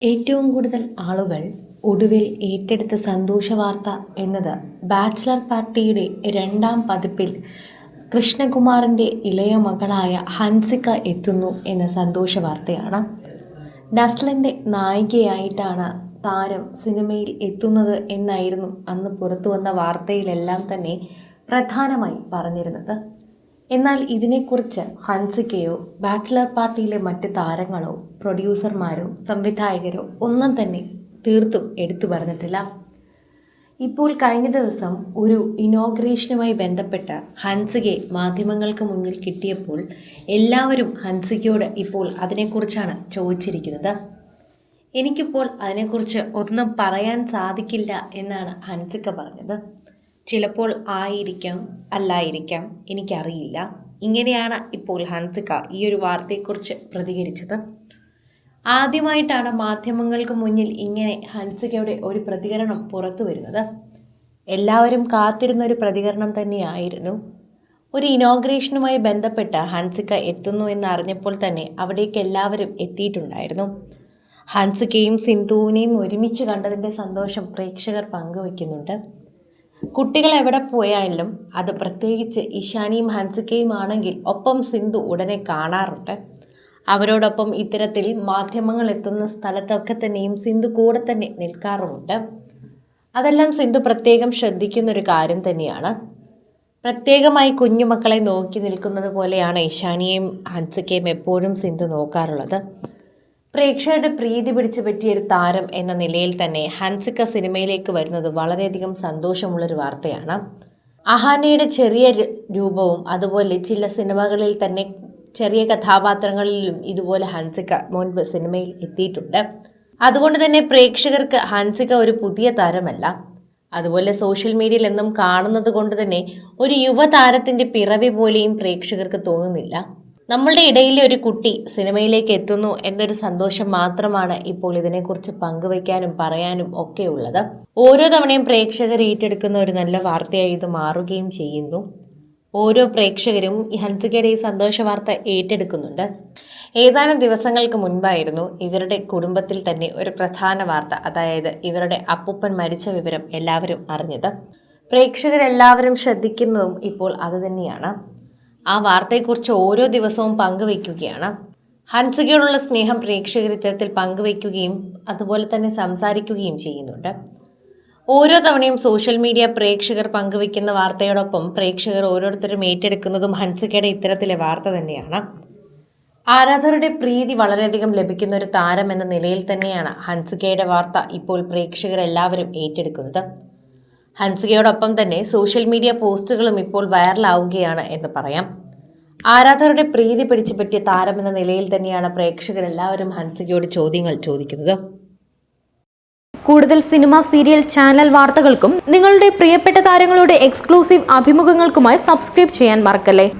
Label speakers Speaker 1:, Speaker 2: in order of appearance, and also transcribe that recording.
Speaker 1: ഏറ്റവും കൂടുതൽ ആളുകൾ ഒടുവിൽ ഏറ്റെടുത്ത സന്തോഷവാർത്ത എന്നത് ബാച്ചിലർ പാർട്ടിയുടെ രണ്ടാം പതിപ്പിൽ കൃഷ്ണകുമാറിൻ്റെ ഇളയ മകളായ ഹൻസിക എത്തുന്നു എന്ന സന്തോഷവാർത്തയാണ്. നസ്ലിൻ്റെ നായികയായിട്ടാണ് താരം സിനിമയിൽ എത്തുന്നത് എന്നായിരുന്നു അന്ന് പുറത്തുവന്ന വാർത്തയിലെല്ലാം തന്നെ പ്രധാനമായി പറഞ്ഞിരുന്നത്. എന്നാൽ ഇതിനെക്കുറിച്ച് ഹൻസികയോ ബാച്ചിലർ പാർട്ടിയിലെ മറ്റ് താരങ്ങളോ പ്രൊഡ്യൂസർമാരോ സംവിധായകരോ ഒന്നും തന്നെ തീർത്തും എടുത്തു പറഞ്ഞിട്ടില്ല. ഇപ്പോൾ കഴിഞ്ഞ ദിവസം ഒരു ഇനോഗ്രേഷനുമായി ബന്ധപ്പെട്ട് ഹൻസികയെ മാധ്യമങ്ങൾക്ക് മുന്നിൽ കിട്ടിയപ്പോൾ എല്ലാവരും ഹൻസികയോട് ഇപ്പോൾ അതിനെക്കുറിച്ചാണ് ചോദിച്ചിരിക്കുന്നത്. എനിക്കിപ്പോൾ അതിനെക്കുറിച്ച് ഒന്നും പറയാൻ സാധിക്കില്ല എന്നാണ് ഹൻസിക പറഞ്ഞത്. ചിലപ്പോൾ ആയിരിക്കാം, അല്ലായിരിക്കാം, എനിക്കറിയില്ല. ഇങ്ങനെയാണ് ഇപ്പോൾ ഹൻസിക ഈ ഒരു വാർത്തയെക്കുറിച്ച് പ്രതികരിച്ചത്. ആദ്യമായിട്ടാണ് മാധ്യമങ്ങൾക്ക് മുന്നിൽ ഇങ്ങനെ ഹൻസികയുടെ ഒരു പ്രതികരണം പുറത്തു വരുന്നത്. എല്ലാവരും കാത്തിരുന്ന ഒരു പ്രതികരണം തന്നെയായിരുന്നു. ഒരു ഇനോഗ്രേഷനുമായി ബന്ധപ്പെട്ട് ഹൻസിക എത്തുന്നു എന്നറിഞ്ഞപ്പോൾ തന്നെ അവിടേക്ക് എല്ലാവരും എത്തിയിട്ടുണ്ടായിരുന്നു. ഹൻസികയും സിന്ധുവിനെയും ഒരുമിച്ച് കണ്ടതിൻ്റെ സന്തോഷം പ്രേക്ഷകർ പങ്കുവയ്ക്കുന്നുണ്ട്. കുട്ടികൾ എവിടെ പോയാലും അത് പ്രത്യേകിച്ച് ഇഷാനിയും ഹൻസികയും ആണെങ്കിൽ ഒപ്പം സിന്ധു ഉടനെ കാണാറുണ്ട്. അവരോടൊപ്പം ഇത്തരത്തിൽ മാധ്യമങ്ങൾ എത്തുന്ന സ്ഥലത്തൊക്കെ തന്നെയും സിന്ധു കൂടെ തന്നെ നിൽക്കാറുമുണ്ട്. അതെല്ലാം സിന്ധു പ്രത്യേകം ശ്രദ്ധിക്കുന്നൊരു കാര്യം തന്നെയാണ്. പ്രത്യേകമായി കുഞ്ഞുമക്കളെ നോക്കി നിൽക്കുന്നത് പോലെയാണ് ഇഷാനിയെയും ഹൻസികയും എപ്പോഴും സിന്ധു നോക്കാറുള്ളത്. പ്രേക്ഷകരുടെ പ്രീതി പിടിച്ചു പറ്റിയൊരു താരം എന്ന നിലയിൽ തന്നെ ഹൻസിക സിനിമയിലേക്ക് വരുന്നത് വളരെയധികം സന്തോഷമുള്ളൊരു വാർത്തയാണ്. അഹാനയുടെ ചെറിയ രൂപവും അതുപോലെ ചില സിനിമകളിൽ തന്നെ ചെറിയ കഥാപാത്രങ്ങളിലും ഇതുപോലെ ഹൻസിക മുൻപ് സിനിമയിൽ എത്തിയിട്ടുണ്ട്. അതുകൊണ്ട് തന്നെ പ്രേക്ഷകർക്ക് ഹൻസിക ഒരു പുതിയ താരമല്ല. അതുപോലെ സോഷ്യൽ മീഡിയയിൽ എന്നും കാണുന്നത് കൊണ്ട് തന്നെ ഒരു യുവതാരത്തിൻ്റെ പിറവി പോലെയും പ്രേക്ഷകർക്ക് തോന്നുന്നില്ല. നമ്മളുടെ ഇടയിലെ ഒരു കുട്ടി സിനിമയിലേക്ക് എത്തുന്നു എന്നൊരു സന്തോഷം മാത്രമാണ് ഇപ്പോൾ ഇതിനെക്കുറിച്ച് പങ്കുവയ്ക്കാനും പറയാനും ഒക്കെ ഉള്ളത്. ഓരോ തവണയും പ്രേക്ഷകർ ഏറ്റെടുക്കുന്ന ഒരു നല്ല വാർത്തയായി ഇത് മാറുകയും ചെയ്യുന്നു. ഓരോ പ്രേക്ഷകരും ഈ ഹൻസികയുടെ ഈ സന്തോഷ വാർത്ത ഏറ്റെടുക്കുന്നുണ്ട്. ഏതാനും ദിവസങ്ങൾക്ക് മുൻപായിരുന്നു ഇവരുടെ കുടുംബത്തിൽ തന്നെ ഒരു പ്രധാന വാർത്ത, അതായത് ഇവരുടെ അപ്പൂപ്പൻ മരിച്ച വിവരം എല്ലാവരും അറിഞ്ഞത്. പ്രേക്ഷകരെല്ലാവരും ശ്രദ്ധിക്കുന്നതും ഇപ്പോൾ അതുതന്നെയാണ്. ആ വാർത്തയെക്കുറിച്ച് ഓരോ ദിവസവും പങ്കുവയ്ക്കുകയാണ്. ഹൻസികയോടുള്ള സ്നേഹം പ്രേക്ഷകർ ഇത്തരത്തിൽ പങ്കുവയ്ക്കുകയും അതുപോലെ തന്നെ സംസാരിക്കുകയും ചെയ്യുന്നുണ്ട്. ഓരോ തവണയും സോഷ്യൽ മീഡിയ പ്രേക്ഷകർ പങ്കുവയ്ക്കുന്ന വാർത്തയോടൊപ്പം പ്രേക്ഷകർ ഓരോരുത്തരും ഏറ്റെടുക്കുന്നതും ഹൻസികയുടെ ഇത്തരത്തിലെ വാർത്ത തന്നെയാണ്. ആരാധകരുടെ പ്രീതി വളരെയധികം ലഭിക്കുന്ന ഒരു താരം എന്ന നിലയിൽ തന്നെയാണ് ഹൻസികയുടെ വാർത്ത ഇപ്പോൾ പ്രേക്ഷകരെല്ലാവരും ഏറ്റെടുക്കുന്നത്. ഹൻസികയോടൊപ്പം തന്നെ സോഷ്യൽ മീഡിയ പോസ്റ്റുകളും ഇപ്പോൾ വൈറലാവുകയാണ് എന്ന് പറയാം. ആരാധകരുടെ പ്രീതി പിടിച്ചു പറ്റിയ താരമെന്ന നിലയിൽ തന്നെയാണ് പ്രേക്ഷകരെല്ലാവരും ഹൻസികയോട് ചോദ്യങ്ങൾ ചോദിക്കുന്നത്.
Speaker 2: കൂടുതൽ സിനിമ, സീരിയൽ, ചാനൽ വാർത്തകൾക്കും നിങ്ങളുടെ പ്രിയപ്പെട്ട താരങ്ങളുടെ എക്സ്ക്ലൂസീവ് അഭിമുഖങ്ങൾക്കുമായി സബ്സ്ക്രൈബ് ചെയ്യാൻ മറക്കല്ലേ.